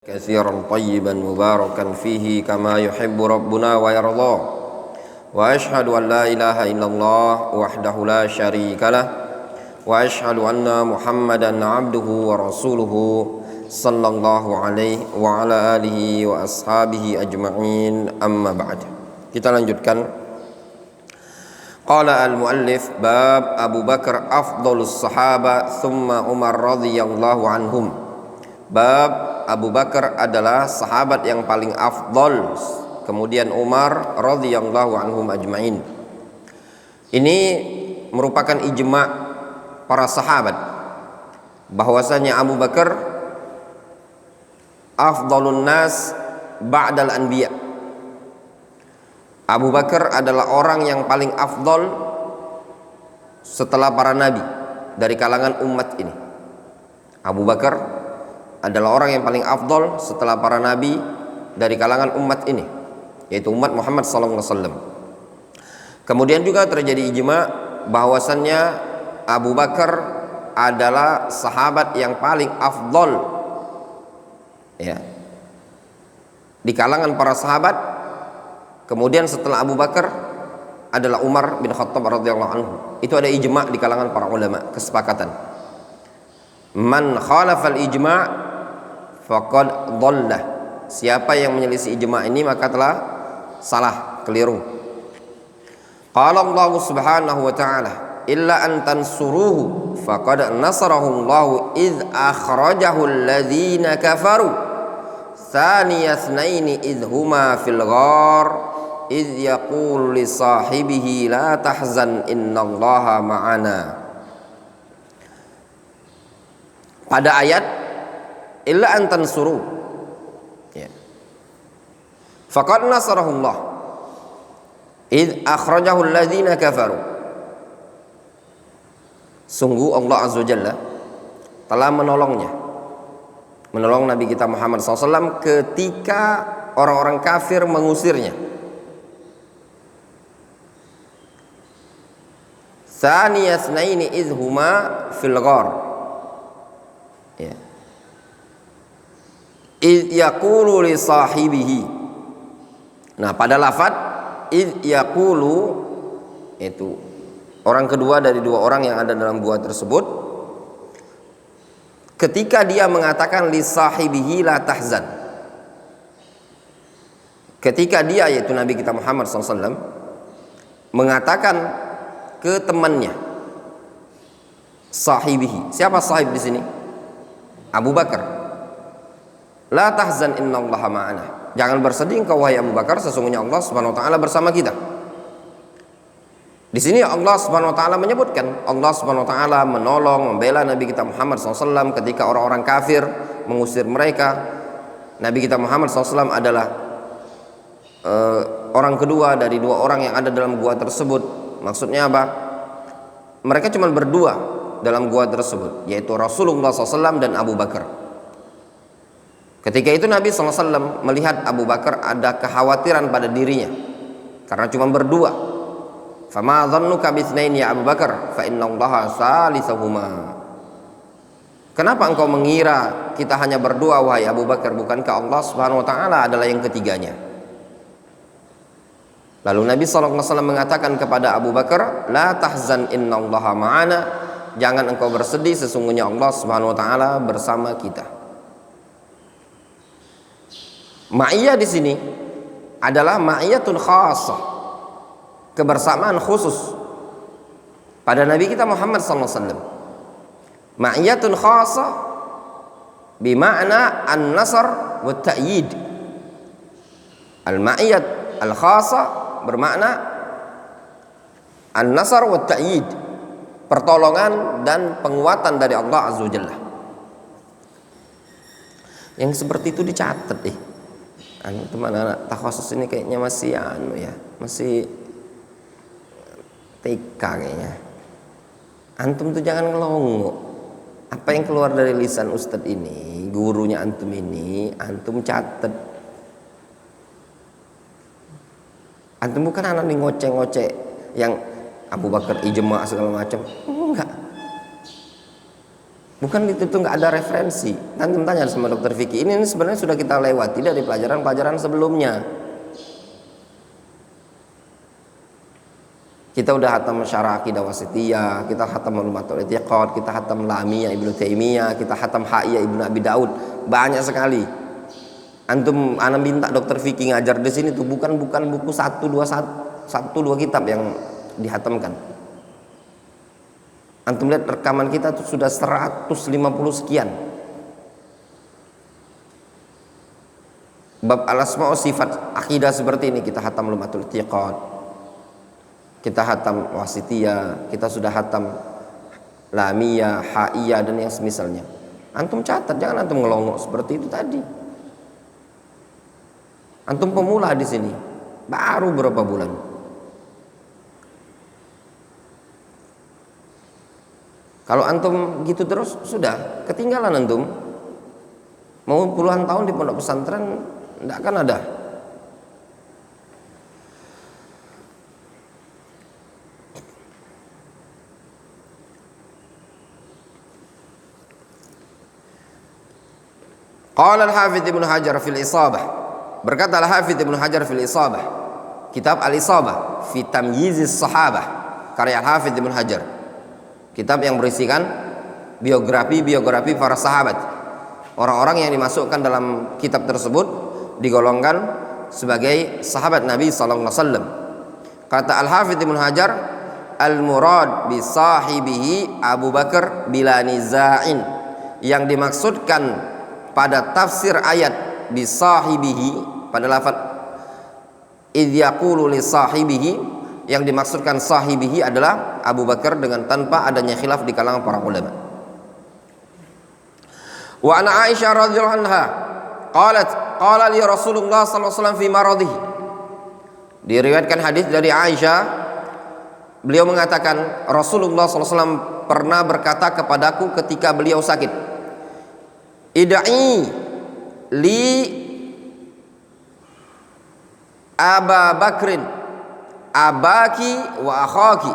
كثيرا طيبا مباركا فيه كما يحب ربنا ويرضى وأشهد أن لا إله إلا الله وحده لا شريك له وأشهد أن محمدا عبده ورسوله صلى الله عليه وعلى آله وأصحابه أجمعين أما بعد. Kita lanjutkan. Qala al-muallif bab Abu Bakar afdhalus sahaba thumma Umar radhiyallahu anhum. Bab Abu Bakar adalah sahabat yang paling afdal, kemudian Umar radhiyallahu anhum ajma'in. Ini merupakan ijma' para sahabat bahwasanya Abu Bakar afdhalun nas ba'dal anbiya. Abu Bakar adalah orang yang paling afdal setelah para nabi dari kalangan umat ini. Abu Bakar adalah orang yang paling afdal setelah para nabi dari kalangan umat ini, yaitu umat Muhammad SAW. Kemudian juga terjadi ijma bahwasannya Abu Bakar adalah sahabat yang paling afdal ya, di kalangan para sahabat. Kemudian setelah Abu Bakar adalah Umar bin Khattab radhiyallahu anhu. Itu ada ijma' di kalangan para ulama, kesepakatan. Man khalafal ijma' faqad dhalla. Siapa yang menyelisih ijma' ini maka telah salah, keliru. Qala Allah Subhanahu wa ta'ala, illa an tansuruhu faqad nasarahu Allah idh akhrajahu alladhina kafaru thaniya itsnaini idh huma fil ghar idh yaqulu li sahibihi la tahzan innallaha ma'ana. Pada ayat illa an tansuru ya, faqad nasarahu Allah idh akhrajahu alladhina kafaru. Sungguh Allah Azza wa Jalla telah menolongnya, menolong Nabi kita Muhammad SAW ketika orang-orang kafir mengusirnya. Tsaniya tsnaini idh huma fil ghar ya, idh yaqulu li sahibihi. Nah, pada lafaz idh yaqulu itu orang kedua dari dua orang yang ada dalam gua tersebut, ketika dia mengatakan li sahibihi la tahzan, ketika dia, yaitu Nabi kita Muhammad SAW, mengatakan ke temannya sahibihi. Siapa sahib di sini? Abu Bakar. La tahzan innallaha ma'ana. Jangan bersedih engkau wahai Abu Bakar, sesungguhnya Allah Subhanahu wa taala bersama kita. Di sini Allah Subhanahu wa taala menyebutkan Allah Subhanahu wa taala menolong, membela Nabi kita Muhammad SAW ketika orang-orang kafir mengusir mereka. Nabi kita Muhammad SAW adalah orang kedua dari dua orang yang ada dalam gua tersebut. Maksudnya apa? Mereka cuma berdua dalam gua tersebut, yaitu Rasulullah SAW dan Abu Bakar. Ketika itu Nabi SAW melihat Abu Bakar ada kekhawatiran pada dirinya karena cuma berdua. Fama dhannuka bitsnaini ya Abu Bakar fa innallaha salisuhuma. Kenapa engkau mengira kita hanya berdua wahai Abu Bakar, bukankah Allah Subhanahu wa taala adalah yang ketiganya? Lalu Nabi SAW mengatakan kepada Abu Bakar, la tahzan innallaha ma'ana. Jangan engkau bersedih, sesungguhnya Allah Subhanahu wa taala bersama kita. Ma'iyah di sini adalah ma'iyatun khassah, kebersamaan khusus pada Nabi kita Muhammad SAW. Ma'iyatun khassah bima'na an-nasr wa ta'yid. Al-ma'iyat al-khassah bermakna an-nasr wa ta'yid, pertolongan dan penguatan dari Allah Azza wa Jalla. Yang seperti itu dicatat teman-teman takhasus ini kayaknya masih masih TK kayaknya. Antum tuh jangan ngelongo. Apa yang keluar dari lisan ustadz ini, gurunya antum ini, antum catat. Antum bukan anak nih ngoceh-ngoceh yang Abu Bakar ijma segala macam. Enggak. Bukan itu tuh nggak ada referensi. Antum tanya sama dokter Vicky, ini sebenarnya sudah kita lewati dari pelajaran-pelajaran sebelumnya. Kita udah hatam Syarah Aqidah Wasithiyah, kita hatam Ma'lumatul I'tiqad, kita hatam Lamiyah Ibnu Taimiyah, kita hatam Ha'iyah Ibnu Abi Daud, banyak sekali. Antum ana minta dokter Vicky ngajar di sini tuh bukan buku satu dua kitab yang dihatamkan. Antum lihat rekaman kita tuh sudah 150 sekian. Bab al-asma' sifat akidah seperti ini kita hatam Ma'lumatul I'tiqad, kita hatam Wasithiyah, kita sudah hatam Lamiyah, Ha'iyah dan yang semisalnya. Antum catat, jangan antum ngelongok seperti itu tadi. Antum pemula di sini, baru berapa bulan. Kalau antum gitu terus sudah ketinggalan antum. Mau puluhan tahun di pondok pesantren tidak akan ada. Qala al-Hafidz Ibnu Hajar fil Isabah. Berkata al-Hafidz Ibnu Hajar fil Isabah, kitab Al-Isabah fi Tamyizis Sahabah, karya al-Hafidz Ibnu Hajar. Kitab yang berisikan biografi para sahabat. Orang-orang yang dimasukkan dalam kitab tersebut digolongkan sebagai sahabat Nabi sallallahu alaihi wasallam. Kata al-Hafidz Ibnu Hajar, al-murad bi sahibihi Abu Bakar bila niza'in. Yang dimaksudkan pada tafsir ayat bi sahibihi pada lafaz idh yaqulu li sahibihi, yang dimaksudkan sahibihi adalah Abu Bakar dengan tanpa adanya khilaf di kalangan para ulama. Wa ana Aisyah radhiyallahu anha qalat qala li Rasulullah sallallahu alaihi wasallam fi maradhihi. Diriwayatkan hadis dari Aisyah, beliau mengatakan Rasulullah sallallahu alaihi wasallam pernah berkata kepadaku ketika beliau sakit, idai li Aba Bakrin abaki wa akhaki,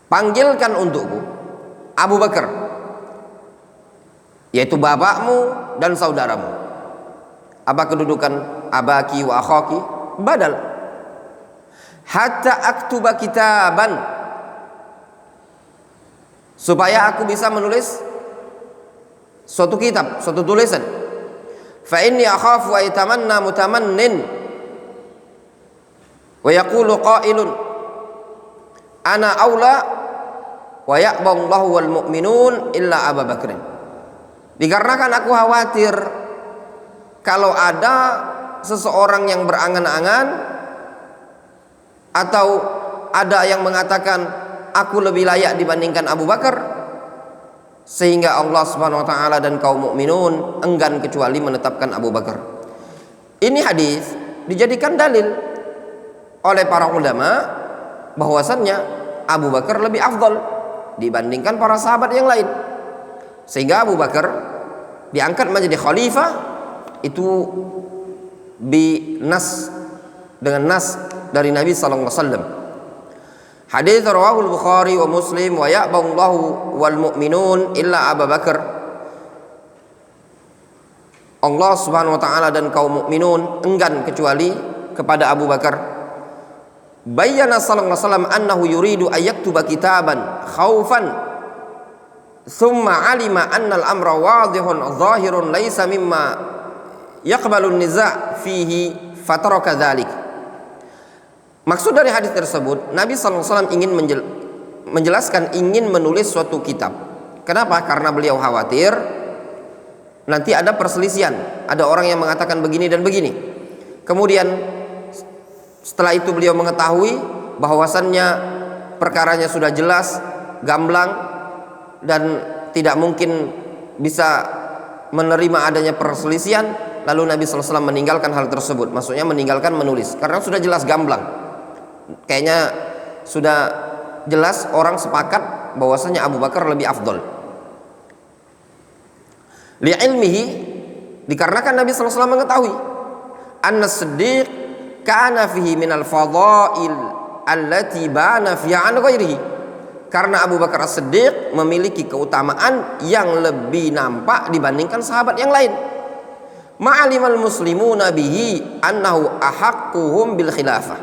panggilkan untukku Abu Bakar, yaitu bapakmu dan saudaramu. Apa kedudukan abaki wa akhaki? Badal. Hatta aktuba kitaban, supaya aku bisa menulis suatu kitab, suatu tulisan. Fa inni akhafu ay tamanna mutamannin wa yaqulu qailun ana aula wa ya'ballahu wal mu'minun illa Abu Bakr. Dikarenakan aku khawatir kalau ada seseorang yang berangan-angan atau ada yang mengatakan aku lebih layak dibandingkan Abu Bakar, sehingga Allah Subhanahu wa taala dan kaum mukminun enggan kecuali menetapkan Abu Bakar. Ini hadis dijadikan dalil oleh para ulama bahwasannya Abu Bakar lebih afdal dibandingkan para sahabat yang lain, sehingga Abu Bakar diangkat menjadi khalifah itu dengan nas dari Nabi sallallahu alaihi wasallam. Hadis rawahul Bukhari wa Muslim wa ya'ballahu wal mu'minun illa Abu Bakar. Allah Subhanahu wa taala dan kaum mukminun enggan kecuali kepada Abu Bakar. Bayyana sallallahu alaihi wasallam annahu yuridu ay yaktuba kitaban khaufan thumma alima anna al-amra wadihun zahirun laysa mimma yaqbalu an-niza' fihi fataraka dzalik. Maksud dari hadis tersebut, Nabi sallallahu alaihi wasallam ingin menjelaskan ingin menulis suatu kitab. Kenapa? Karena beliau khawatir nanti ada perselisihan, ada orang yang mengatakan begini dan begini. Kemudian setelah itu beliau mengetahui bahwasannya perkaranya sudah jelas, gamblang, dan tidak mungkin bisa menerima adanya perselisihan. Lalu Nabi sallallahu alaihi wasallam meninggalkan hal tersebut. Maksudnya meninggalkan menulis, karena sudah jelas gamblang. Kayaknya sudah jelas orang sepakat bahwasanya Abu Bakar lebih afdol. Li'ilmihi, dikarenakan Nabi sallallahu alaihi wasallam mengetahui anna Siddiq kana fihi minal fadail allati bana fiha an ghairihi, Karena Abu Bakar As-Siddiq memiliki keutamaan yang lebih nampak dibandingkan sahabat yang lain. Ma'alimal muslimuna bihi annahu ahaqquhum bil khilafah.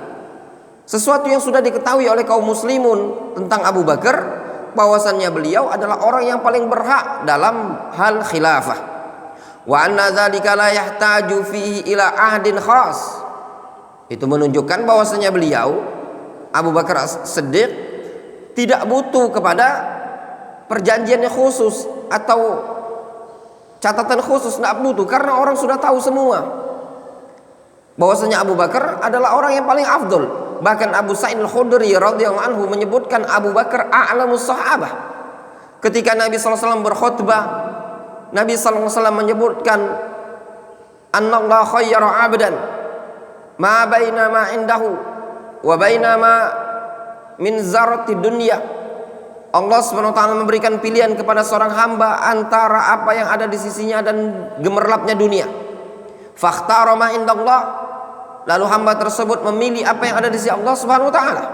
Sesuatu yang sudah diketahui oleh kaum muslimun tentang Abu Bakar, bahwasannya beliau adalah orang yang paling berhak dalam hal khilafah. Wa anna dzalika la yahtaju fihi ila ahdin khas. Itu menunjukkan bahwasannya beliau Abu Bakar As-Siddiq tidak butuh kepada perjanjian yang khusus atau catatan khusus, tidak butuh, karena orang sudah tahu semua bahwasanya Abu Bakar adalah orang yang paling afdol. Bahkan Abu Sa'id Al-Khudri radhiyallahu anhu menyebutkan Abu Bakar a'lamus sahabah. Ketika Nabi SAW berkhutbah, Nabi SAW menyebutkan annallaha khayyara 'abdan ma baina ma indahu wa baina ma min zarati dunya. Allah SWT memberikan pilihan kepada seorang hamba antara apa yang ada di sisinya dan gemerlapnya dunia. Fakhtara ma indallah, lalu hamba tersebut memilih apa yang ada di sisi Allah Subhanahu wa taala.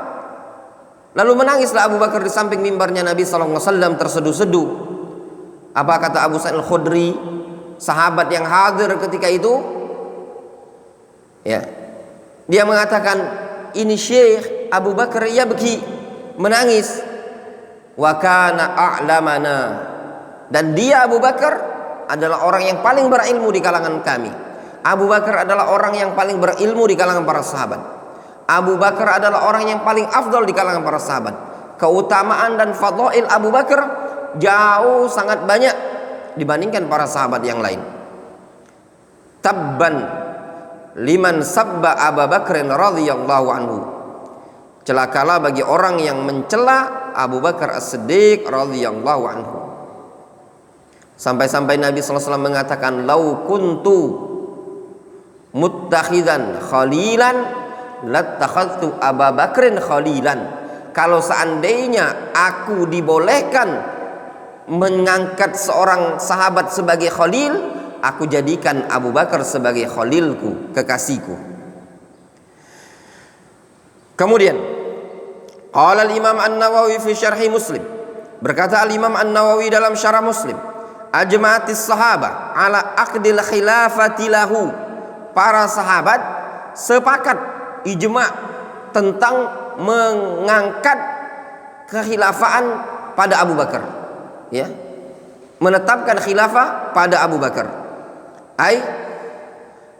Lalu menangislah Abu Bakar di samping mimbarnya Nabi sallallahu alaihi wasallam terseduh-seduh. Apa kata Abu Sa'id Al-Khudri, sahabat yang hadir ketika itu? Ya. Dia mengatakan, ini Syekh Abu Bakar yabki, menangis. Wa kana a'lamana, dan dia Abu Bakar adalah orang yang paling berilmu di kalangan kami. Abu Bakar adalah orang yang paling berilmu di kalangan para sahabat. Abu Bakar adalah orang yang paling afdal di kalangan para sahabat. Keutamaan dan fadail Abu Bakar jauh sangat banyak dibandingkan para sahabat yang lain. Tabban liman sabba Abu Bakrin radhiyallahu anhu. Celakalah bagi orang yang mencela Abu Bakar As-Siddiq radhiyallahu anhu. Sampai-sampai Nabi sallallahu alaihi wasallam mengatakan, "Lau kuntu muttakhidan khalilan lattakhadtu Abu Bakrin khalilan." Kalau seandainya aku dibolehkan mengangkat seorang sahabat sebagai khalil, aku jadikan Abu Bakar sebagai khalilku, kekasihku. Kemudian qala al-Imam An-Nawawi fi syarhi Muslim, berkata al-Imam An-Nawawi dalam syarah Muslim, ajma'atis sahaba ala aqdil khilafati lahu. Para sahabat sepakat ijma' tentang mengangkat kekhilafaan pada Abu Bakar, ya, menetapkan khilafah pada Abu Bakar. Ai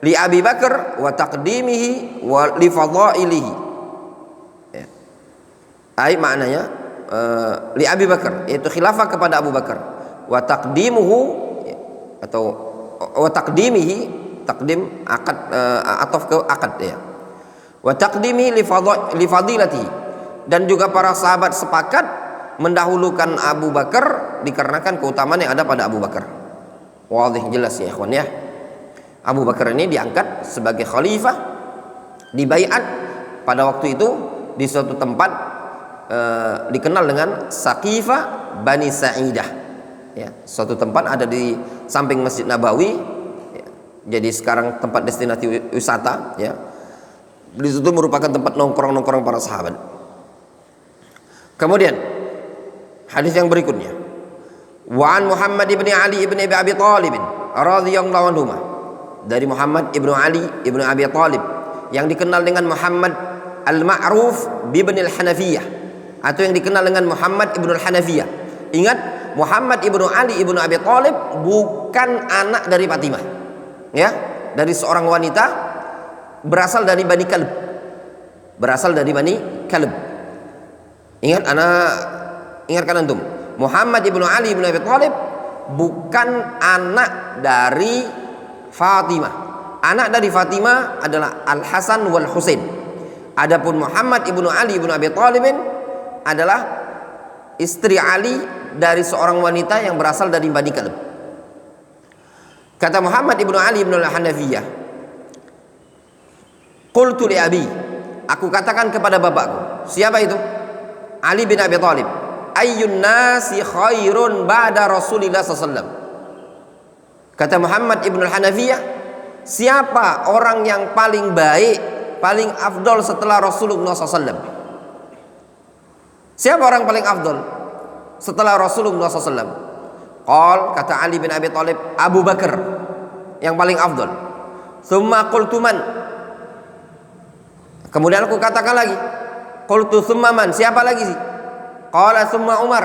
li Abi Bakar wa taqdimihi wa li fadailihi. Ai maknanya li Abi Bakar, yaitu khilafah kepada Abu Bakar, wa taqdimuhu atau wa taqdimihi, taqdim akad, ataf ke akad, ya, wa taqdimihi li fadilatihi. Dan juga para sahabat sepakat mendahulukan Abu Bakar dikarenakan keutamaan yang ada pada Abu Bakar. Wadih, jelas ya ikhwan ya. Abu Bakar ini diangkat sebagai khalifah, dibaiat pada waktu itu di suatu tempat dikenal dengan Saqifah Bani Sa'idah, ya, suatu tempat ada di samping Masjid Nabawi, ya, jadi sekarang tempat destinasi wisata, ya. Di situ merupakan tempat nongkrong para sahabat. Kemudian hadis yang berikutnya, wa an Muhammad ibn Ali ibn Abi Thalib radhiyallahu anhu, dari Muhammad ibn Ali ibn Abi Thalib yang dikenal dengan Muhammad al-Ma'ruf ibn al-Hanafiyah, atau yang dikenal dengan Muhammad ibn al-Hanafiyah. Ingat, Muhammad ibn Ali ibn Abi Thalib bukan anak dari Fatimah, ya, dari seorang wanita, berasal dari Bani Kalb, berasal dari Bani Kalb. Ingatkan antum, Muhammad ibn Ali ibn Abi Thalib bukan anak dari Fatimah. Anak dari Fatimah adalah Al Hasan wal Husain. Adapun Muhammad ibn Ali ibn Abi Thalib adalah istri Ali dari seorang wanita yang berasal dari Bani Kalb. Kata Muhammad ibn Ali ibn al-Hanafiyah, qultu li abi, aku katakan kepada bapakku. Siapa itu? Ali bin Abi Thalib. Ayyun nasi khairun ba'da Rasulillah sallallahu alaihi wasallam. Kata Muhammad ibn al-Hanafiyah, siapa orang yang paling baik, paling afdol setelah Rasulullah sallallahu alaihi wasallam? Siapa orang paling afdal setelah Rasulullah SAW? Kata Ali bin Abi Thalib, Abu Bakar yang paling afdal. Tsumma qultu man? Kemudian aku katakan lagi, qultu tsumma man? Siapa lagi sih? Qala tsumma Umar.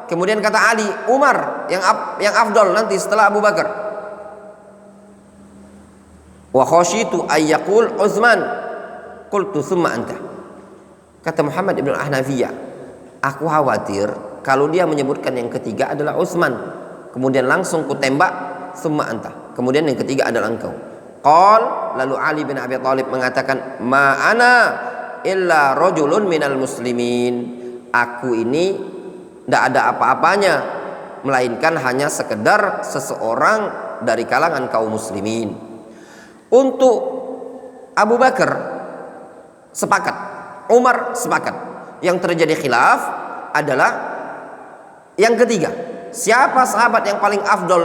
Kemudian kata Ali, Umar yang afdal nanti setelah Abu Bakar. Wa khasyitu ay yaqul Utsman. Qultu tsumma anta. Kata Muhammad ibn al-Ahnafiyah, aku khawatir kalau dia menyebutkan yang ketiga adalah Utsman, kemudian langsung kutembak tsumma anta, kemudian yang ketiga adalah engkau. Lalu Ali bin Abi Thalib mengatakan, ma ana illa rajulun minal muslimin. Aku ini tidak ada apa-apanya melainkan hanya sekedar seseorang dari kalangan kaum muslimin. Untuk Abu Bakar sepakat, Umar sepakat. Yang terjadi khilaf adalah yang ketiga. Siapa sahabat yang paling afdol,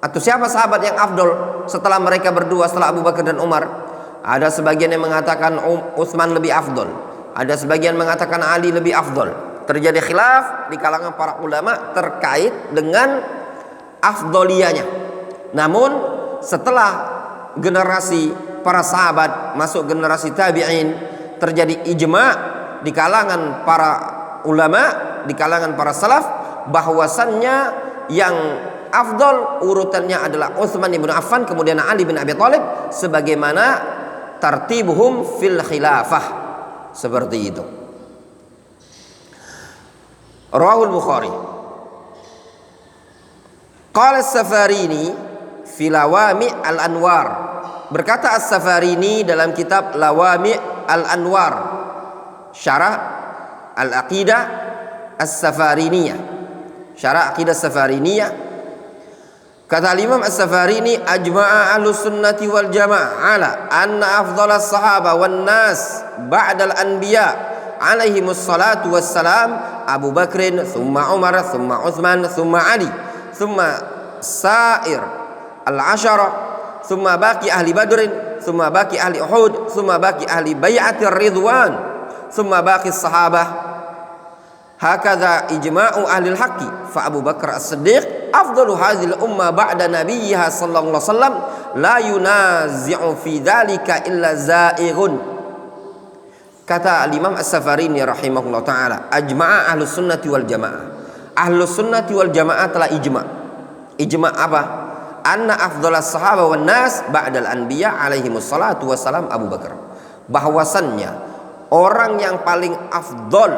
atau siapa sahabat yang afdol setelah mereka berdua, setelah Abu Bakar dan Umar? Ada sebagian yang mengatakan Utsman lebih afdol, ada sebagian mengatakan Ali lebih afdol. Terjadi khilaf di kalangan para ulama terkait dengan afdoliyanya. Namun setelah generasi para sahabat masuk generasi tabi'in, terjadi ijma' di kalangan para ulama, di kalangan para salaf, bahwasannya yang afdal urutannya adalah Utsman bin Affan, kemudian Ali bin Abi Thalib, sebagaimana tartibuhum fil khilafah, seperti itu. Rawahul Bukhari. Qala As-Safarini fi Lawami' al-Anwar. Berkata As-Safarini dalam kitab Lawami' al-Anwar, syarah al-Aqidah As-Safariniyah, syarah Aqidah As-Safariniyah. Kata Imam As-Safarini, ajma'a ahlus sunnati wal jamaah ala anna afdalas sahaba wan nas ba'dal anbiya alaihimus salatu wassalam Abu Bakrin, thumma Umar, thumma Utsman, thumma Ali, thumma sa'ir al-ashara, thumma baqi ahli Badrin, thumma baqi ahli Uhud, thumma baqi ahli bai'atir ridwan, thumma baqi sahabah. Hakadha ijma'u ahli al-haqqi fa Abu Bakar as-Siddiq afdalu hadhil umma ba'da nabiyha sallallahu alaihi wasallam la yunazi'u fi dzalika illa za'ighun. Kata Imam As-Safarini rahimahullah ta'ala, ajma'a ahlus sunnati wal jamaah. Ahlus sunnati wal jamaah telah ijma'. Ijma' apa? Anna afdalas sahaba wan nas ba'dal anbiya alaihimus salatu wassalam Abu Bakar. Bahwasannya orang yang paling afdol,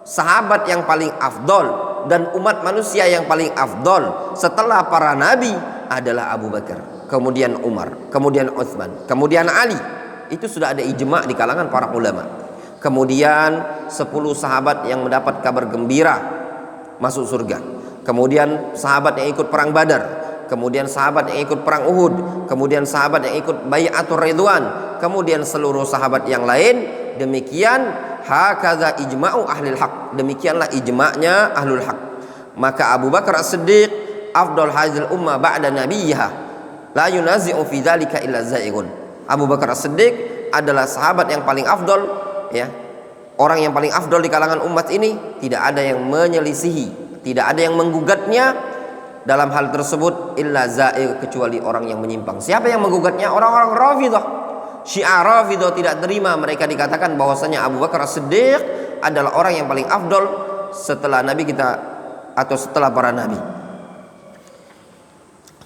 sahabat yang paling afdol, dan umat manusia yang paling afdol setelah para nabi adalah Abu Bakar, kemudian Umar, kemudian Utsman, kemudian Ali. Itu sudah ada ijma' di kalangan para ulama. Kemudian 10 sahabat yang mendapat kabar gembira masuk surga. Kemudian sahabat yang ikut perang Badar, kemudian sahabat yang ikut perang Uhud, kemudian sahabat yang ikut bai'atur ridwan, kemudian seluruh sahabat yang lain. Demikian hakadha ijma'u ahlil haq, demikianlah ijma'nya ahlul haq. Maka Abu Bakar As-Siddiq afdal hadzal ummah ba'da nabiyha la yunazi'u fi dzalika illa za'igun. Abu Bakar As-Siddiq adalah sahabat yang paling afdal, ya, orang yang paling afdal di kalangan umat ini. Tidak ada yang menyelisihi, tidak ada yang menggugatnya dalam hal tersebut illa za'ir, kecuali orang yang menyimpang. Siapa yang menggugatnya? Orang-orang Rafidhah. Syiah Rafidhah tidak terima mereka dikatakan bahwasanya Abu Bakar As-Siddiq adalah orang yang paling afdal setelah Nabi kita, atau setelah para Nabi.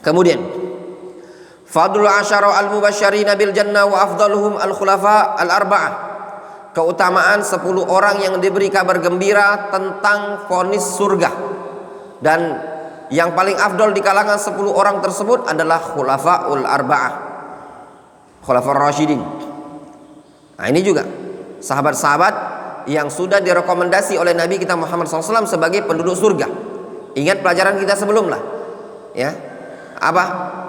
Kemudian fadlul asyara al-mubasysyirina bil jannah wa afdaluhum al-khulafa al-arba'ah. Keutamaan 10 orang yang diberi kabar gembira tentang vonis surga, dan yang paling afdal di kalangan 10 orang tersebut adalah khulafaul arba'ah, khulafaur rasyidin. Nah, ini juga sahabat-sahabat yang sudah direkomendasi oleh Nabi kita Muhammad SAW sebagai penduduk surga. Ingat pelajaran kita sebelumlah, ya, apa?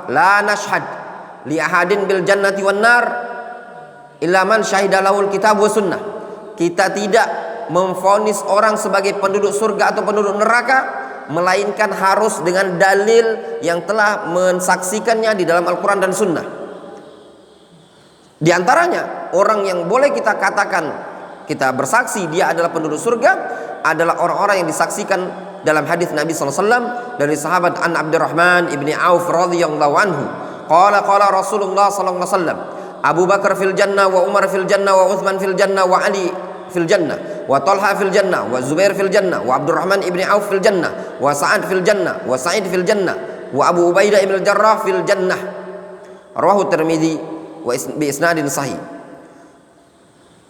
La nashhad li ahadin bil jannati wan nar illa man syahida lahul kitab wa sunnah. Kita tidak memvonis orang sebagai penduduk surga atau penduduk neraka, melainkan harus dengan dalil yang telah mensaksikannya di dalam Al-Quran dan Sunnah. Di antaranya orang yang boleh kita katakan kita bersaksi dia adalah penduduk surga adalah orang-orang yang disaksikan dalam hadis Nabi SAW dari sahabat An Abdurrahman ibni Auf radhiyallahu anhu. Qala Rasulullah sallallahu alaihi wasallam, Abu Bakar fil jannah wa Umar fil jannah wa Uthman fil jannah wa Ali fil jannah wa Talha fil jannah wa Zubair fil jannah wa Abdurrahman ibni Auf fil jannah wa Sa'ad fil jannah wa Sa'id fil jannah wa Abu Ubaidah ibn Jarrah fil jannah. Rawahu Tirmidzi wa bi isnadin sahih.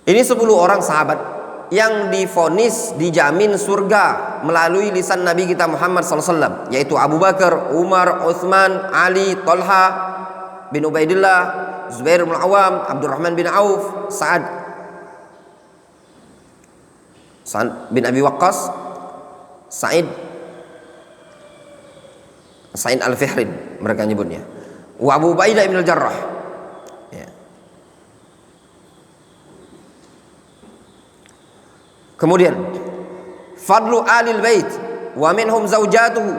Ini 10 orang sahabat yang divonis dijamin surga melalui lisan Nabi kita Muhammad SAW, yaitu Abu Bakar, Umar, Uthman, Ali, Talha bin Ubaidillah, Zubair bin Awam, Abdurrahman bin Auf, Sa'ad bin Abi Waqqas, Sa'id Al-Fihrin mereka nyebutnya, wa Abu Ubaidah ibn Jarrah. Ya. Kemudian fadlu alil bait wa minhum zaujatuhu,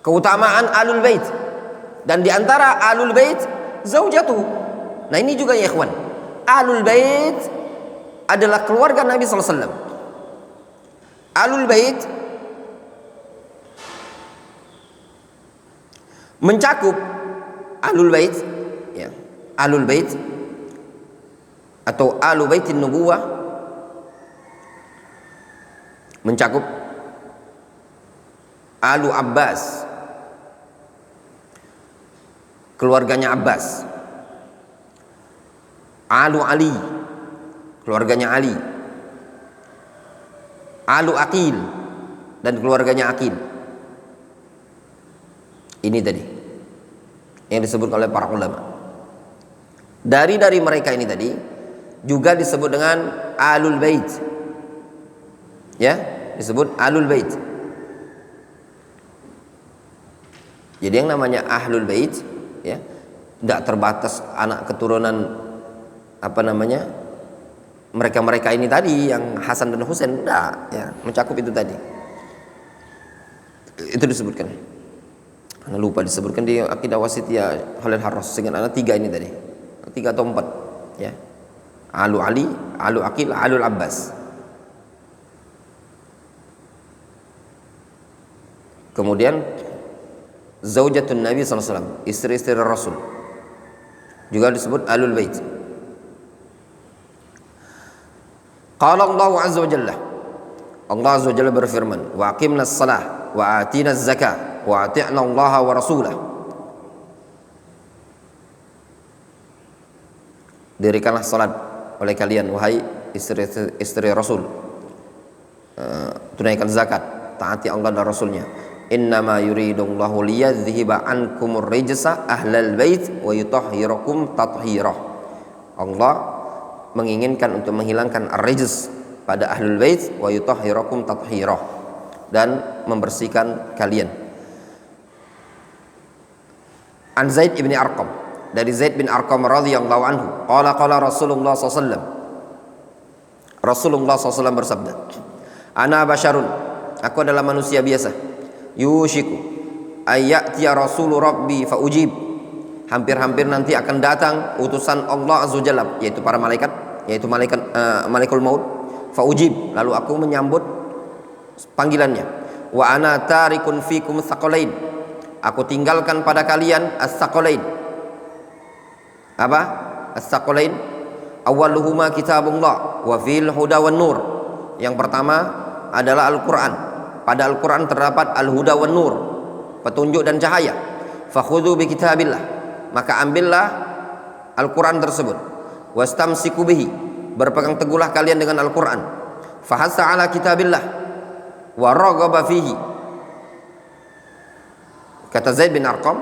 keutamaan alul bait, dan diantara alul bait zaujatuhu. Nah ini juga ya ikhwan, alul bait adalah keluarga Nabi SAW. Alul bait mencakup alul bait, ya, alul bait atau alu baitin nubuwah mencakup alu Abbas, keluarganya Abbas, alu Ali, keluarganya Ali, alu Aqil, dan keluarganya Aqil. Ini tadi yang disebut oleh para ulama. Dari mereka ini tadi juga disebut dengan alul bait, ya, disebut alul bait. Jadi yang namanya ahlul bait, ya, tidak terbatas anak keturunan apa namanya mereka ini tadi yang Hasan dan Husain, tidak, ya, mencakup itu tadi. Itu disebutkan. Ana lupa disebutkan di Aqidah Wasithiyah Khalil Harras, dengan anak 3 ini tadi, 3 atau 4, ya, alu Ali, alu Aqil, alul Abbas. Kemudian zaujatun Nabi SAW, istri-istri Rasul, juga disebut alul bait. Qala Allah azza wa jalla, Allah azza wa jalla berfirman, wa aqimnas salah wa atinaz zakah wa ati'na Allah wa rasulah. Dirikanlah salat oleh kalian wahai istri Rasul, tunaikan zakat, taati Allah dan Rasulnya. Innama yuridullahu liyadhhiba ankumur rijsa ahlal bait wa yutahhirakum tathhira. Allah menginginkan untuk menghilangkan ar-rijs pada ahlul bait wa yutahhirakum tathhira, dan membersihkan kalian. An Zaid ibn Arqam, dari Zaid bin Arqam radhiyallahu anhu, qala Rasulullah SAW, Rasulullah SAW bersabda, ana basyarun, aku adalah manusia biasa, yushiku ayyatiya rasulu rabbi fa ujib, hampir-hampir nanti akan datang utusan Allah azza wajalla, yaitu para malaikat, yaitu malaikat maut, fa ujib, lalu aku menyambut panggilannya. Wa ana tarikun fikum tsaqalain, aku tinggalkan pada kalian as-tsaqalain. Apa as-tsaqalain? Awwaluhuma kitabullah wa fil huda wan nur. Yang pertama adalah Al-Qur'an. Pada Al-Qur'an terdapat al-huda wan nur, petunjuk dan cahaya. Fakhudhu bi kitabillah, maka ambillah Al-Qur'an tersebut. Wastamsiku bihi, berpegang teguhlah kalian dengan Al-Qur'an. Fahassa ala kitabillah wa raghaba fihi. Kata Zaid bin Arqam,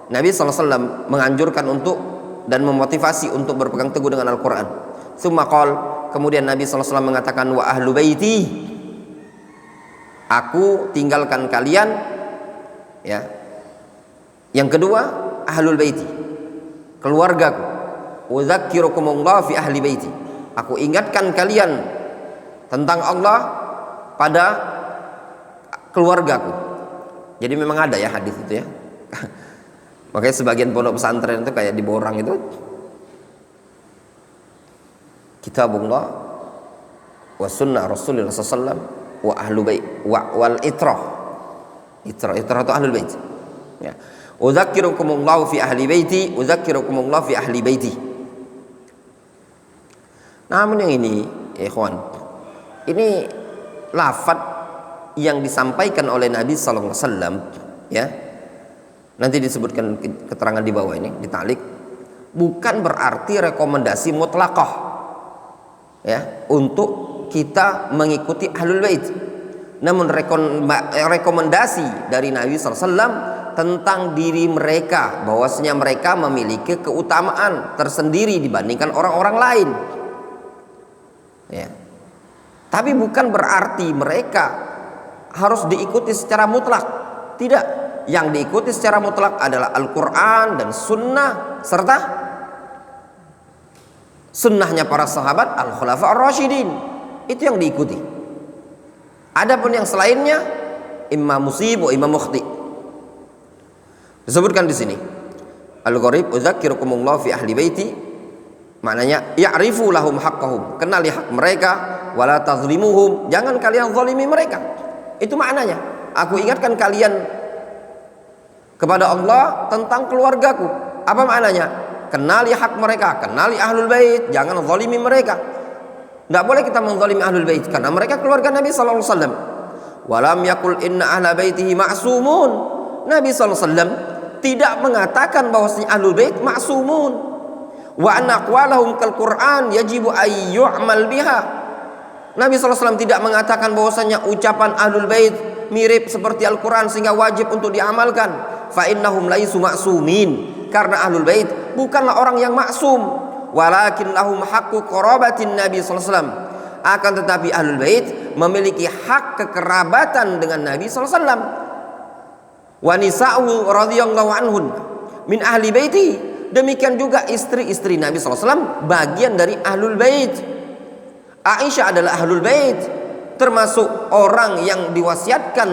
Nabi SAW menganjurkan untuk dan memotivasi untuk berpegang teguh dengan Al-Quran. Tsumma qala, kemudian Nabi SAW mengatakan, wa ahlu baiti, aku tinggalkan kalian, ya. Yang kedua, ahlul baiti, keluargaku. Udzakkirukumullah fi ahli baiti, aku ingatkan kalian tentang Allah pada keluargaku. Jadi memang ada ya hadis itu ya. Makanya sebagian pondok pesantren itu kayak di Borang itu, kitabullah wa sunnah Rasulullah sallallahu wa ahlu bait wal itrah. Itrah itu ahlul bait. Ya. Udzakirukumullahu fi ahli baiti, udzakirukumullahu fi ahli baiti. Namun yang ini, ikhwan, ini lafaz yang disampaikan oleh Nabi sallallahu alaihi wasallam, ya. Nanti disebutkan keterangan di bawah ini, di ta'liq, bukan berarti rekomendasi mutlaqah, ya, untuk kita mengikuti ahlul bait. Namun rekomendasi dari Nabi sallallahu alaihi wasallam tentang diri mereka, bahwasanya mereka memiliki keutamaan tersendiri dibandingkan orang-orang lain, ya. Tapi bukan berarti mereka harus diikuti secara mutlak. Tidak. Yang diikuti secara mutlak adalah Al-Quran dan Sunnah serta sunnahnya para sahabat Al-Khulafa Ar-Rasyidin. Itu yang diikuti. Adapun yang selainnya imma musib wa imma mukhti. Disebutkan di sini Al-Gharib udzakirukumullah fi ahli baiti, maknanya ya'rifu lahum haqqahum, kenali hak mereka, wala tazlimuhum, jangan kalian zalimi mereka. Itu maknanya, aku ingatkan kalian kepada Allah tentang keluargaku. Apa maknanya? Kenali hak mereka, kenali ahlul bait, jangan zalimi mereka. Tidak boleh kita menzalimi ahlul bait karena mereka keluarga Nabi sallallahu alaihi wasallam. Walam yakul inna ahla baitihi ma'sumun. Nabi sallallahu alaihi wasallam tidak mengatakan bahwasanya ahlul bait ma'sumun. Wa anna aqwalahum kal Qur'an yajibu ay yu'mal biha. Nabi sallallahu alaihi wasallam tidak mengatakan bahwasanya ucapan ahlul bait mirip seperti Al-Qur'an sehingga wajib untuk diamalkan. Fa innahum laisu ma'sumin, karena ahlul bait bukanlah orang yang maksum, walakin lahum haqqu qarabatin Nabi sallallahu alaihi wasallam. Akan tetapi ahlul bait memiliki hak kekerabatan dengan Nabi sallallahu alaihi wasallam. Wa nisa'u radhiyallahu anhun min ahli baiti, demikian juga istri-istri Nabi sallallahu alaihi wasallam bagian dari ahlul bait. Aisyah adalah ahlul bait, termasuk orang yang diwasiatkan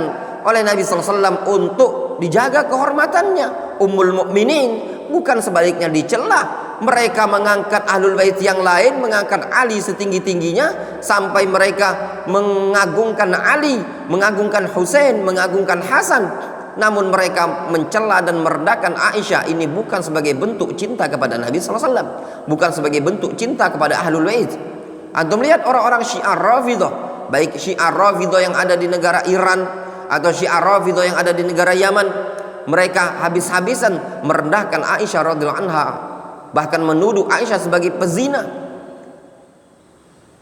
oleh Nabi sallallahu alaihi wasallam untuk dijaga kehormatannya. Ummul mukminin, bukan sebaliknya dicela. Mereka mengangkat ahlul bait yang lain, mengangkat Ali setinggi-tingginya sampai mereka mengagungkan Ali, mengagungkan Husain, mengagungkan Hasan. Namun mereka mencela dan merendahkan Aisyah. Ini bukan sebagai bentuk cinta kepada Nabi sallallahu alaihi wasallam, bukan sebagai bentuk cinta kepada ahlul bait. Antum lihat orang-orang Syiah Rafidhah, baik Syiah Rafidhah yang ada di negara Iran atau Syiah Rafidhah yang ada di negara Yaman, mereka habis-habisan merendahkan Aisyah radhiyallahu anha, bahkan menuduh Aisyah sebagai pezina.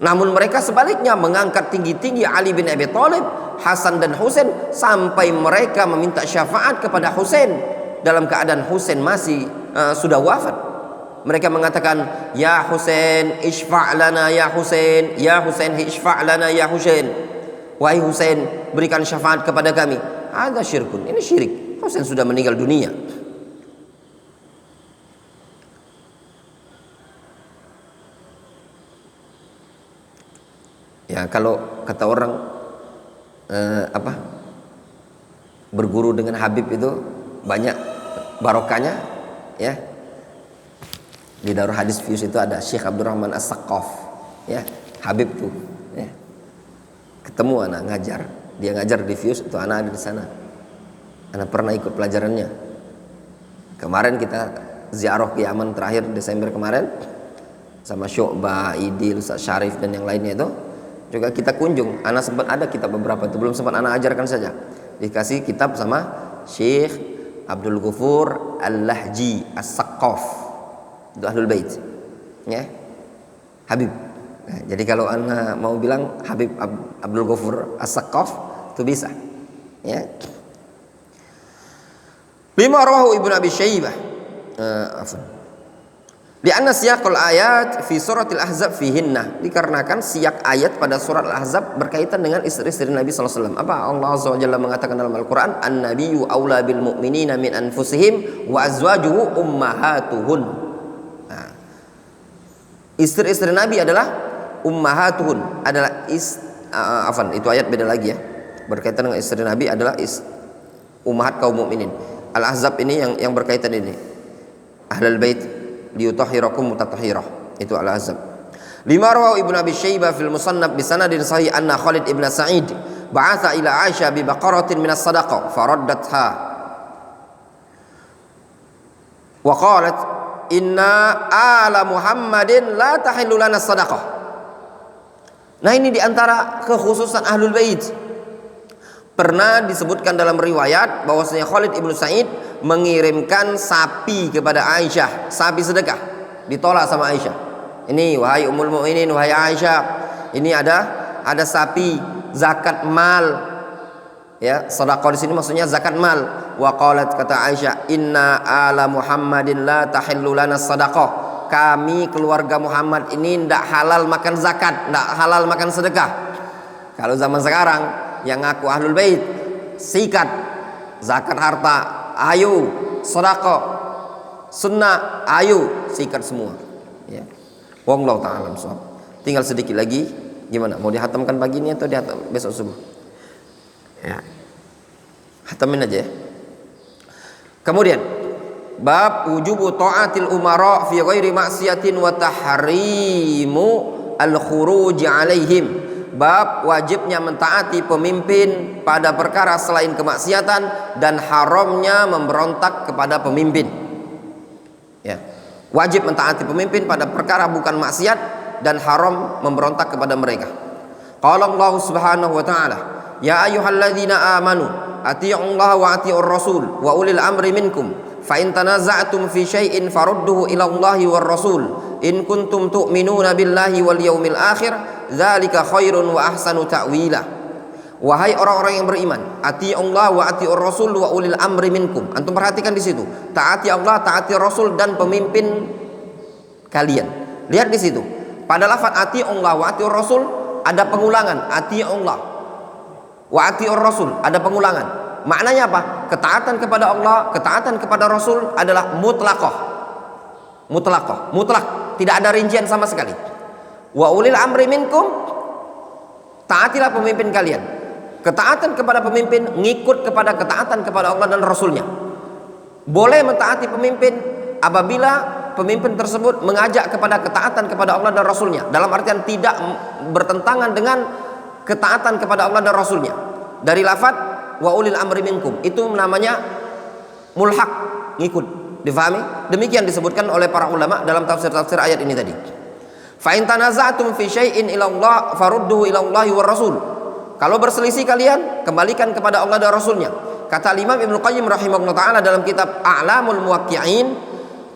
Namun mereka sebaliknya mengangkat tinggi-tinggi Ali bin Abi Thalib, Hasan dan Husain, sampai mereka meminta syafaat kepada Husain dalam keadaan Husain masih sudah wafat. Mereka mengatakan, ya Husain isfa' lana ya Husain, ya Husain isfa' lana ya Husain, wahai Husain berikan syafaat kepada kami. Ada syirkun, ini syirik. Husain sudah meninggal dunia. Ya, kalau kata orang berguru dengan Habib itu banyak barokahnya, ya. Di Darul Hadis Fiyus itu ada Syekh Abdurrahman As-Saqqaf, ya, Habib tuh, ya. Ketemu anak ngajar, dia ngajar di Fiyus, itu anak ada di sana. Anak pernah ikut pelajarannya. Kemarin kita ziarah ke Yaman terakhir Desember kemarin sama Syu'bah, Idil, Ustaz Syarif dan yang lainnya itu. Juga kita kunjung, anak sempat ada kitab beberapa itu, belum sempat anak ajarkan saja. Dikasih kitab sama Syekh Abdul Ghufur Al-Lahji As-Saqqaf, itu ahlul bait, ya, Habib. Nah, jadi kalau anak mau bilang Habib Abdul Ghufur As-Saqqaf itu bisa, ya. Bima rawahu Ibnu Abi Syaibah, Lianna siyaqul ayat fi suratil Ahzab fihinna, dikarenakan siyak ayat pada surat Al-Ahzab berkaitan dengan istri-istri Nabi sallallahu alaihi wasallam. Apa Allah Azza wa Jalla mengatakan dalam Al-Qur'an, "An-nabiyyu aula bil mu'minina min anfusihim wa azwajuhu ummahatuhun." Nah, istri-istri Nabi adalah ummahatuhun, adalah itu ayat beda lagi, ya. Berkaitan dengan istri Nabi adalah ummahat kaum mukminin. Al-Ahzab ini yang berkaitan ini. Ahlul bait liyutahhirakum mutatahhirah, itu Al-Ahzab. Lima rawahu Ibnu Abi Syaibah fil Musannaf bi sanadin sahih anna Khalid ibn Sa'id ba'atha ila Aisyah bi baqaratin min as-sadaqah faraddatha wa qalat inna ala Muhammadin la tahillu lana as-sadaqah. Nah, ini diantara kekhususan Ahlul Bait. Pernah disebutkan dalam riwayat bahwasanya Khalid ibn Sa'id mengirimkan sapi kepada Aisyah, sapi sedekah, ditolak sama Aisyah. Ini wahai Ummul Mukminin, wahai Aisyah, ini ada sapi zakat mal, ya, sedekah di sini maksudnya zakat mal. Wa qalat, kata Aisyah, inna ala Muhammadin la tahillu lana sadaqah. Kami keluarga Muhammad ini tidak halal makan zakat, tidak halal makan sedekah. Kalau zaman sekarang yang ngaku Ahlul Bait sikat zakat harta, ayo sedekah sunnah, ayo sikat semua, ya. Wallahu ta'ala shawab. Tinggal sedikit lagi, gimana? Mau dihatamkan pagi ini atau dihatam besok subuh? Ya, hatamin aja ya. Kemudian bab wujubu ta'atil umara fi ghairi maksiatin wa tahrimu al-khuruj alaihim. Bab wajibnya mentaati pemimpin pada perkara selain kemaksiatan dan haramnya memberontak kepada pemimpin. Ya, wajib mentaati pemimpin pada perkara bukan maksiat dan haram memberontak kepada mereka. Qala Allah Subhanahu wa ta'ala, ya ayyuhalladzina amanu atii'ullaha wa atii'ur rasul wa ulil amri minkum fa in tanaza'tum fi syai'in farudduhu ila Allahi war rasul in kuntum tu'minuna billahi wal yaumil akhir dzalika khairun wa ahsanu ta'wila. Wahai orang-orang yang beriman, atii'ullaha wa atii'ur rasul wa ulil amri minkum. Antum perhatikan di situ, taati Allah, taati Rasul dan pemimpin kalian. Lihat di situ, pada lafaz atii'ullaha wa atii'ur rasul ada pengulangan, atii'ullah wa atii'ur rasul ada pengulangan. Maknanya apa? Ketaatan kepada Allah, ketaatan kepada Rasul adalah mutlaqah, mutlak, tidak ada rincian sama sekali. Wa ulil amri minkum, taatilah pemimpin kalian. Ketaatan kepada pemimpin ngikut kepada ketaatan kepada Allah dan Rasulnya. Boleh mentaati pemimpin apabila pemimpin tersebut mengajak kepada ketaatan kepada Allah dan Rasulnya, dalam artian tidak bertentangan dengan ketaatan kepada Allah dan Rasulnya. Dari lafaz wa ulil amri minkum itu namanya mulhaq, ngikut. Difahami? Demikian disebutkan oleh para ulama dalam tafsir-tafsir ayat ini tadi. Fa in tanaza'tum fi syai'in ila Allah farudduhu ila Allahi war Rasul. Kalau berselisih kalian, kembalikan kepada Allah dan Rasulnya. Kata Imam Ibnu Qayyim rahimahullah ta'ala dalam kitab A'lamul Muwaqqi'in,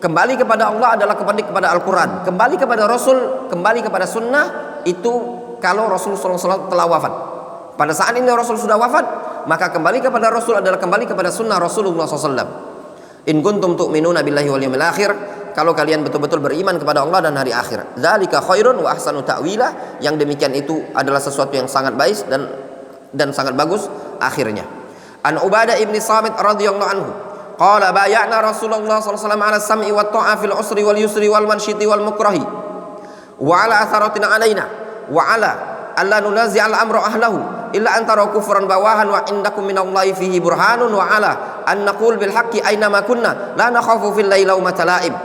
kembali kepada Allah adalah kembali kepada Al-Quran, kembali kepada Rasul, kembali kepada Sunnah. Itu kalau Rasul SAW telah wafat. Pada saat ini Rasul sudah wafat, maka kembali kepada Rasul adalah kembali kepada Sunnah Rasulullah SAW. In kuntum tu'minuna billahi wal yawmil akhir, kalau kalian betul-betul beriman kepada Allah dan hari akhir. Dzalika khairun wa ahsanu ta'wila, yang demikian itu adalah sesuatu yang sangat baik dan sangat bagus akhirnya. An Ubadah ibn Samit radhiyallahu anhu qala bay'ana Rasulullah sallallahu alaihi wasallam ala sam'i wat ta'a fil usri wal yusri wal mansyiti wal mukrahi wa ala atharatin alaina wa ala alla nunazi al amru ahlahu illa an tara kufran bawahan wa indakum minallahi fihi burhanun wa ala an naqul bil haqqi aina ma kunna la nakhafu fil laili wa matalaib.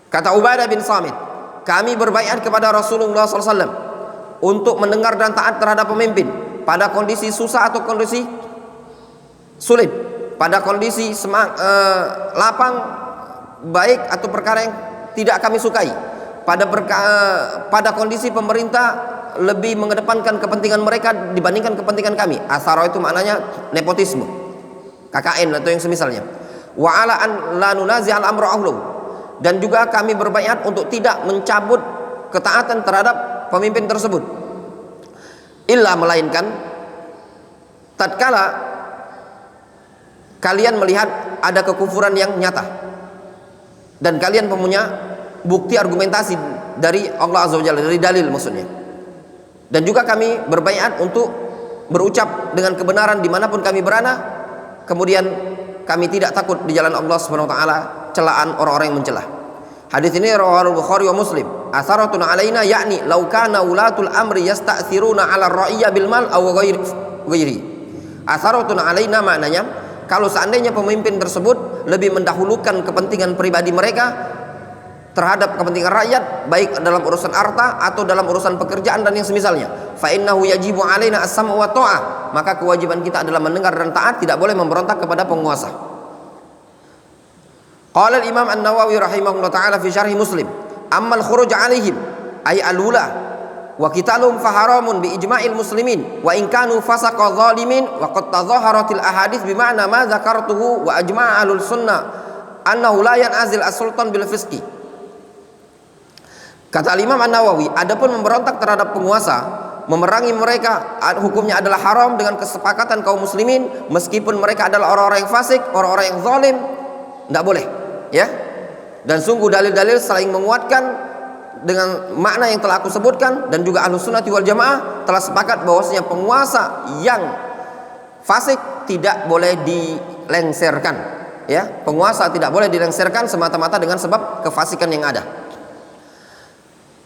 Kata Ubadah bin Samit, kami berbaiat kepada Rasulullah SAW untuk mendengar dan taat terhadap pemimpin pada kondisi susah atau kondisi sulit, pada kondisi lapang, baik atau perkara yang tidak kami sukai, pada kondisi pemerintah lebih mengedepankan kepentingan mereka dibandingkan kepentingan kami. Asara itu maknanya nepotisme, KKN atau yang semisalnya. Wa ala an la nunazi al amru ahlu, dan juga kami berbaiat untuk tidak mencabut ketaatan terhadap pemimpin tersebut, illa melainkan tatkala kalian melihat ada kekufuran yang nyata dan kalian punya bukti argumentasi dari Allah Azza wa Jalla, dari dalil maksudnya. Dan juga kami berbaiat untuk berucap dengan kebenaran dimanapun kami berada, kemudian kami tidak takut di jalan Allah Subhanahu wa taala celaan orang-orang yang mencela. Hadis ini riwayat Bukhari wa Muslim. Asaratun alaina yakni law kana ulatul amri yasta'thiruna 'ala ar-ra'iyya bil mal aw ghairi. Asaratun alaina maknanya kalau seandainya pemimpin tersebut lebih mendahulukan kepentingan pribadi mereka terhadap kepentingan rakyat, baik dalam urusan harta atau dalam urusan pekerjaan dan yang semisalnya. Fa innahu yajibu alaina as-sam'u wa ta'ah, maka kewajiban kita adalah mendengar dan taat, tidak boleh memberontak kepada penguasa. Qala al-Imam An-Nawawi rahimahullah taala fi syarh Muslim, ammal khuruj alaihim ay alula wa qitalum fa haramun bi ijma'il muslimin wa in kanu fasaqa zalimin wa qad tadhaharatil ahadits bi ma'na ma dzakartuhu wa ajma'a ahlus sunnah annahu la yanazil as-sultan bil fisqi. Kata Imam An-Nawawi, adapun memberontak terhadap penguasa, memerangi mereka, hukumnya adalah haram dengan kesepakatan kaum muslimin, meskipun mereka adalah orang-orang yang fasik, orang-orang yang zalim, tidak boleh, ya. Dan sungguh dalil-dalil saling menguatkan dengan makna yang telah aku sebutkan, dan juga Ahlus Sunnah wal Jamaah telah sepakat bahwasanya penguasa yang fasik tidak boleh dilengserkan, ya. Penguasa tidak boleh dilengserkan semata-mata dengan sebab kefasikan yang ada.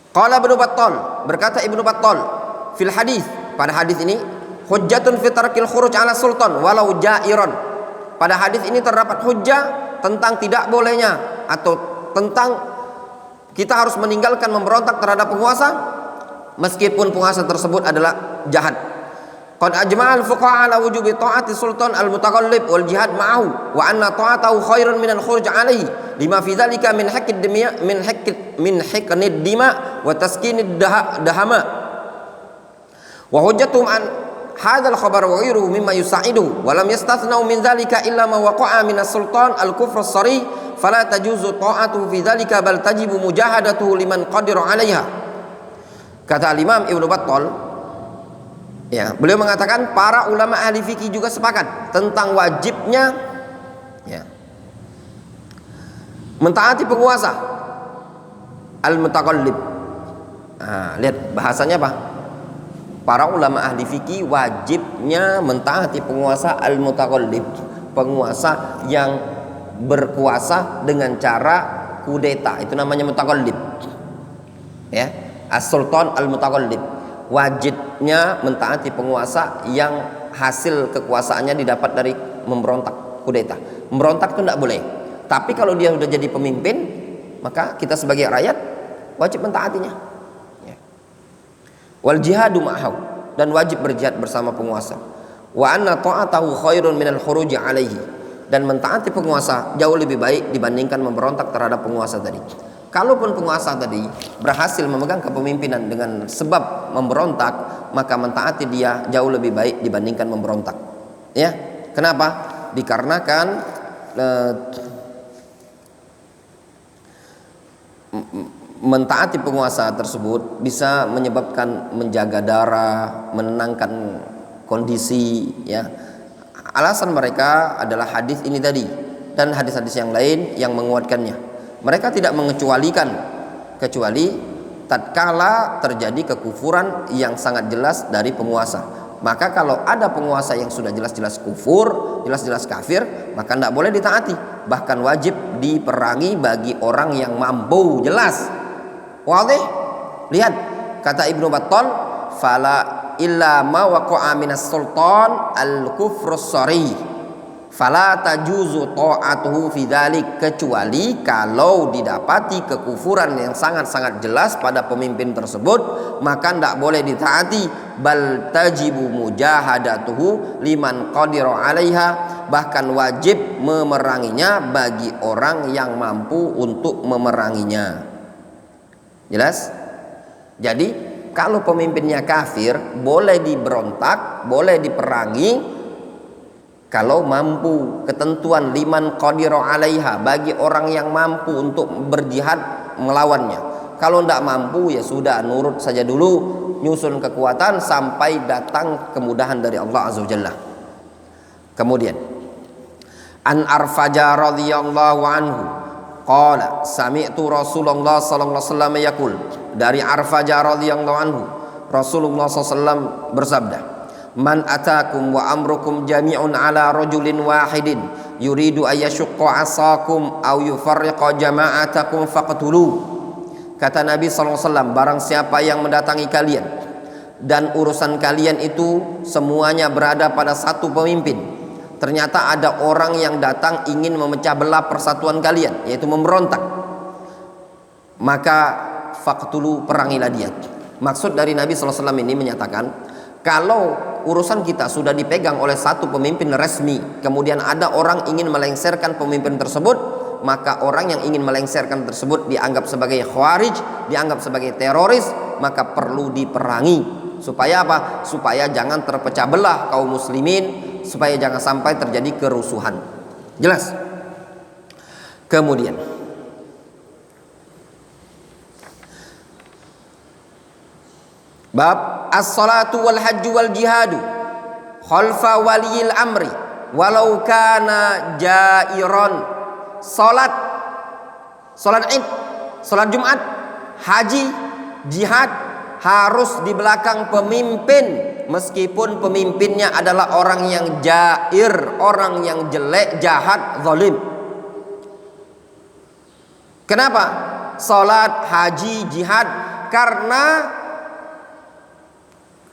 Qala Ibnu Battal, berkata Ibnu Battal fil hadis, pada hadis ini, hujjatun fi tarkil khuruj ala sultan walau jairan. Pada hadis ini terdapat hujjah tentang tidak bolehnya atau tentang kita harus meninggalkan memberontak terhadap penguasa meskipun penguasa tersebut adalah jahat. Qad ajma'al fuqaha ala wujubi ta'ati sultan al-mutaghallib wal jihad ma'ahu wa anna ta'atahu khairun min al-khuruj alayhi lima fi dhalika min haqqid dima min hiqnid dima wa taskinid dahama wa hujjatuhum an hadzal khabar wa ghairuhu mimma yusa'iduhu wa lam yastathnau min dhalika illa ma waqa'a min as-sultan al-kufr as-sarih fala tajuzu ta'atuhu fi dhalika bal tajibu mujahadatuhu liman qadira 'alayha. Kata Imam Ibnu Battal, ya, beliau mengatakan para ulama ahli fikih juga sepakat tentang wajibnya, ya, mentaati penguasa al-mutaghallib. Lihat bahasanya apa? Para ulama ahli fikih wajibnya mentaati penguasa al-mutaghallib, penguasa yang berkuasa dengan cara kudeta, itu namanya mutaghallib, ya, as-sultan al-mutaghallib. Wajibnya mentaati penguasa yang hasil kekuasaannya didapat dari memberontak, kudeta. Memberontak itu tidak boleh. Tapi kalau dia sudah jadi pemimpin, maka kita sebagai rakyat wajib mentaatinya. Ya. Wal jihadu ma'ahu, dan wajib berjihad bersama penguasa. Wa anna ta'atahu khairun minal khuruji alaihi, dan mentaati penguasa jauh lebih baik dibandingkan memberontak terhadap penguasa tadi. Kalaupun penguasa tadi berhasil memegang kepemimpinan dengan sebab memberontak, maka mentaati dia jauh lebih baik dibandingkan memberontak. Ya, kenapa? Dikarenakan mentaati penguasa tersebut bisa menyebabkan menjaga darah, menenangkan kondisi, ya. Alasan mereka adalah hadis ini tadi dan hadis-hadis yang lain yang menguatkannya. Mereka tidak mengecualikan kecuali tatkala terjadi kekufuran yang sangat jelas dari penguasa. Maka kalau ada penguasa yang sudah jelas-jelas kufur, jelas-jelas kafir, maka tidak boleh ditaati, bahkan wajib diperangi bagi orang yang mampu, jelas. Wadih? Lihat kata Ibnu Battal, fala illa ma waqa'a minas sultan al-kufrus sarih fala tajuzu ta'atuhu fi dzalik, kecuali kalau didapati kekufuran yang sangat-sangat jelas pada pemimpin tersebut, maka tidak boleh ditaati, bal tajibu mujahadatuhu liman qadira 'alaiha, bahkan wajib memeranginya bagi orang yang mampu untuk memeranginya. Jelas? Jadi kalau pemimpinnya kafir boleh diberontak, boleh diperangi kalau mampu. Ketentuan liman qadira 'alaiha, bagi orang yang mampu untuk berjihad melawannya. Kalau tidak mampu ya sudah, nurut saja dulu, nyusun kekuatan sampai datang kemudahan dari Allah Azza wa Jalla. Kemudian An Arfaja radhiyallahu anhu qala sami'tu Rasulullah sallallahu alaihi wasallam yaqul, dari Arfaja radhiyallahu anhu Rasulullah sallallahu alaihi wasallam bersabda, man atakum wa amrukum jami'un ala rajulin wahidin yuridu ayyashqa asakum aw yufarriqa jama'atakum faqtulu. Kata Nabi SAW, barang siapa yang mendatangi kalian dan urusan kalian itu semuanya berada pada satu pemimpin, ternyata ada orang yang datang ingin memecah belah persatuan kalian, yaitu memberontak, maka faqtulu, perangilah dia. Maksud dari Nabi SAW ini menyatakan, kalau urusan kita sudah dipegang oleh satu pemimpin resmi, kemudian ada orang ingin melengsarkan pemimpin tersebut, maka orang yang ingin melengsarkan tersebut dianggap sebagai khawarij, dianggap sebagai teroris, maka perlu diperangi. Supaya apa? Supaya jangan terpecah belah kaum muslimin, supaya jangan sampai terjadi kerusuhan. Jelas? Kemudian bab as-salatu wal hajju wal jihadu khalfa waliyil amri walau kana jairon. Salat Id, salat Jumat, haji, jihad harus di belakang pemimpin, meskipun pemimpinnya adalah orang yang jair, orang yang jelek, jahat, zalim. Kenapa? Salat, haji, jihad, karena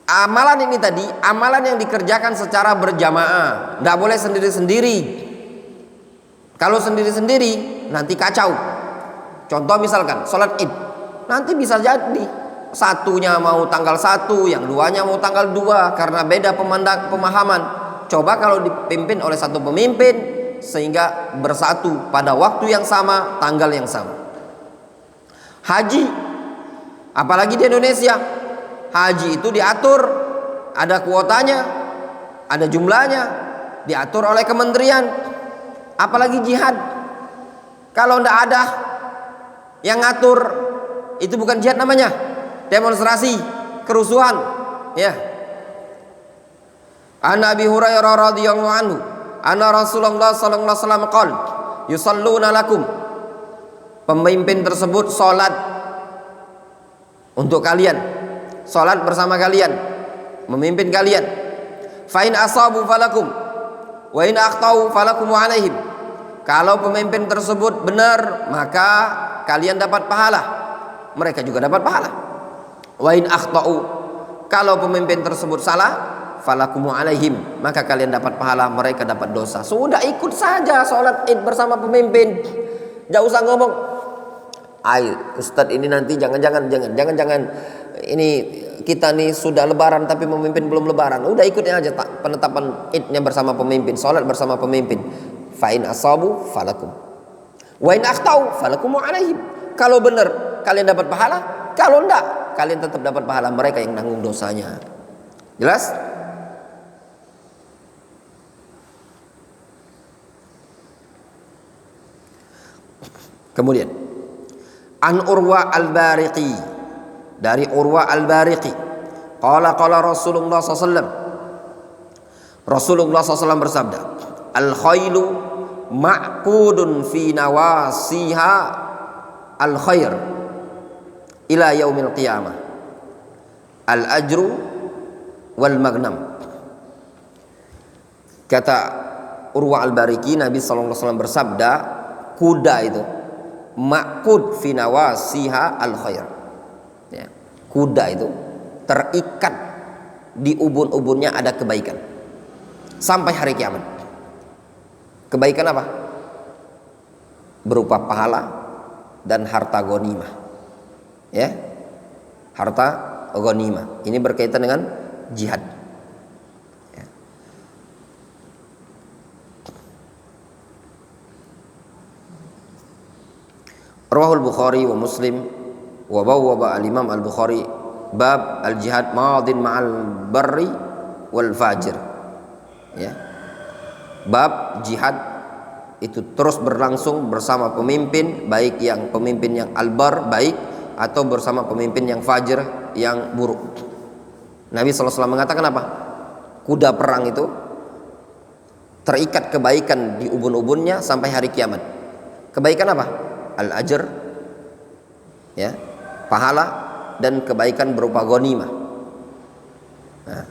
amalan ini tadi, amalan yang dikerjakan secara berjamaah, tidak boleh sendiri-sendiri. Kalau sendiri-sendiri nanti kacau. Contoh misalkan sholat id, nanti bisa jadi satunya mau tanggal 1, yang duanya mau tanggal 2, karena beda pemahaman. Coba kalau dipimpin oleh satu pemimpin sehingga bersatu pada waktu yang sama, tanggal yang sama. Haji, apalagi di Indonesia, haji itu diatur, ada kuotanya, ada jumlahnya, diatur oleh kementerian. Apalagi jihad, kalau tidak ada yang ngatur, itu bukan jihad namanya, demonstrasi, kerusuhan. Ya. An Abi Hurairah radhiyallahu anhu, anna Rasulullah sallallahu alaihi wasallam qala, yusalluna lakum. Pemimpin tersebut salat untuk kalian, salat bersama kalian, memimpin kalian. Fa in asabu falakum wa in akhtau falakum alaihim. Kalau pemimpin tersebut benar, maka kalian dapat pahala, mereka juga dapat pahala. Wa in akhtau, kalau pemimpin tersebut salah, falakum alaihim, maka kalian dapat pahala, mereka dapat dosa. Sudah ikut saja sholat id bersama pemimpin, jangan usah ngomong, Ustadz ini nanti jangan ini kita nih sudah lebaran tapi pemimpin belum lebaran. Udah ikutin aja penetapan idnya bersama pemimpin, sholat bersama pemimpin. Fa in asabu falakum wa in akhtau falakum alaihim. Kalau benar kalian dapat pahala, kalau enggak kalian tetap dapat pahala, mereka yang nanggung dosanya. Jelas? Kemudian an Urwa al-Bariqi, dari Urwa al-Bariqi, qala Rasulullah SAW, Rasulullah SAW bersabda, al-khailu ma'qudun fi nawasiha al-khair ila yaumil qiyamah, al-ajru wal magnam. Kata Urwa al-Bariqi, Nabi SAW bersabda, kuda itu ma'qud fi nawasiha al-khair, ya, kuda itu terikat di ubun-ubunnya ada kebaikan sampai hari kiamat. Kebaikan apa? Berupa pahala dan harta ghanimah. Ya. Harta ghanimah. Ini berkaitan dengan jihad. Ya. Rawahul Bukhari wa Muslim wa bawwaba al-Imam al-Bukhari bab al-jihad madin ma'al barri wal fajir. Ya. Bab jihad itu terus berlangsung bersama pemimpin, baik yang pemimpin yang albar baik atau bersama pemimpin yang fajir yang buruk. Nabi SAW mengatakan apa? Kuda perang itu terikat kebaikan di ubun-ubunnya sampai hari kiamat. Kebaikan apa? Al-ajr, ya, pahala, dan kebaikan berupa ghanimah. Nah,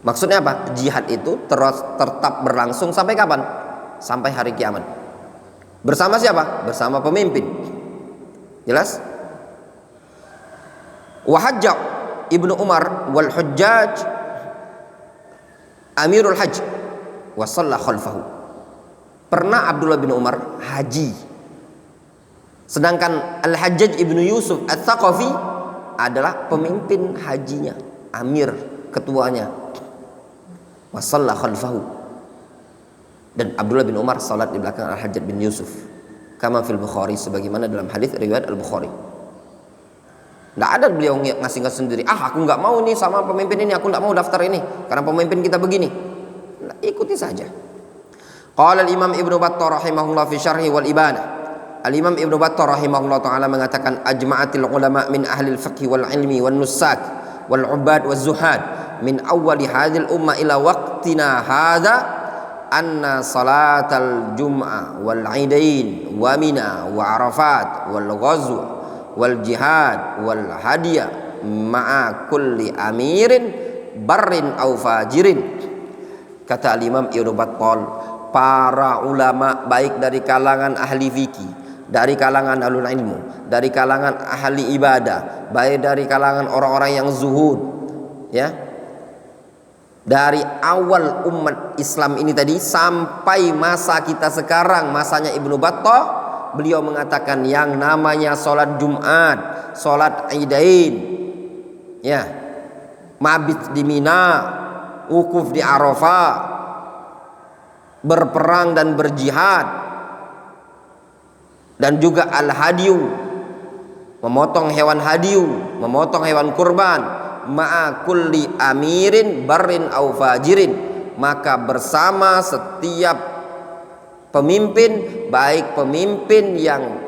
maksudnya apa? Jihad itu terus tetap berlangsung sampai kapan? Sampai hari kiamat. Bersama siapa? Bersama pemimpin. Jelas? Wa hajja Ibnu Umar wal hujjaj Amirul Hajj wa shalla khalfahu. Pernah Abdullah bin Umar haji Sedangkan Al-Hajjaj ibnu Yusuf Ats-Tsaqafi adalah pemimpin hajinya, amir, ketuanya. Wa shalla khalfahu. Dan Abdullah bin Umar salat di belakang Al-Hajjaj bin Yusuf. Kama fil Bukhari, sebagaimana dalam hadis riwayat Al-Bukhari. Tidak ada beliau ngasih sendiri. Aku nggak mau nih sama pemimpin ini, aku nggak mau daftar ini karena pemimpin kita begini. Nah, ikuti saja. Qala al-Imam Ibnu Battah rahimahullah fi syarhi wal Ibanah. Al-Imam Ibnu Battah rahimahullah taala mengatakan ajma'atil ulama min ahli al-fiqh wal ilmi wan nusak wal ubad waz zuhad min awwali hadhil umma ila waqtina hadha anna salatal jum'ah wal idain wa mina wa arafat wal ghazw wal jihad wal hadiyah ma'a kulli amirin barrin aw fajirin. Kata Imam Ibnu Battal, para ulama baik dari kalangan ahli fikih, dari kalangan ahlul ilmu, dari kalangan ahli ibadah, baik dari kalangan orang-orang yang zuhud, ya, dari awal umat Islam ini tadi sampai masa kita sekarang, masanya Ibnu Battah, beliau mengatakan yang namanya sholat Jumat, sholat Idain, ya, mabit di Mina, wukuf di Arafah, berperang dan berjihad, dan juga al-hadiyu, memotong hewan hadiyu, memotong hewan kurban, ma'a kulli amirin barrin au fajirin, maka bersama setiap pemimpin, baik pemimpin yang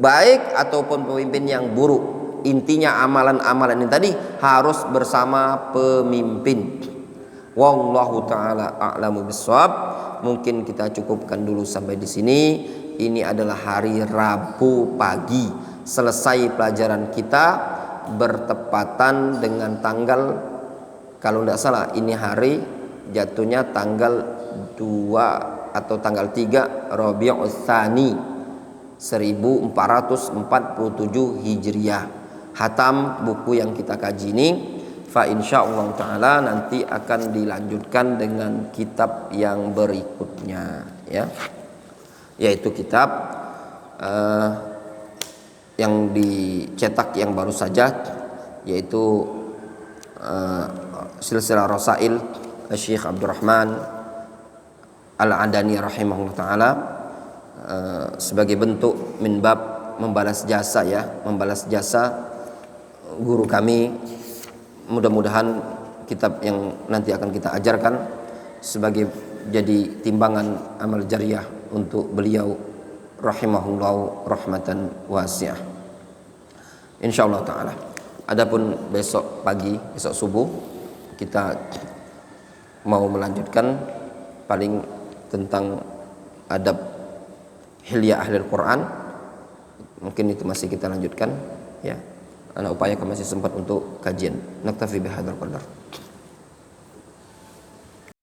baik ataupun pemimpin yang buruk. Intinya amalan-amalan ini tadi harus bersama pemimpin. Wallahu taala a'lamu bissawab. Mungkin kita cukupkan dulu sampai di sini. Ini adalah hari Rabu pagi. Selesai pelajaran kita bertepatan dengan tanggal, kalau tidak salah ini hari jatuhnya tanggal 2 atau tanggal 3 Rabiul Tsani 1447 Hijriah. Hatam buku yang kita kaji ini, fa insyaallah taala nanti akan dilanjutkan dengan kitab yang berikutnya, ya, yaitu kitab yang dicetak yang baru saja, yaitu Silsilah Rasail Syekh Abdurrahman Al-Adani rahimahullah taala, sebagai bentuk minbab membalas jasa, ya, membalas jasa guru kami. Mudah-mudahan kitab yang nanti akan kita ajarkan sebagai jadi timbangan amal jariah untuk beliau rahimahullah rahmatan wasi'ah, insyaallah taala. Adapun besok pagi, besok subuh kita mau melanjutkan paling tentang adab Hilya Ahlul Quran. Mungkin itu masih kita lanjutkan, ya. Ana upayakan masih sempat untuk kajian. Naktafi bihadzal qadar.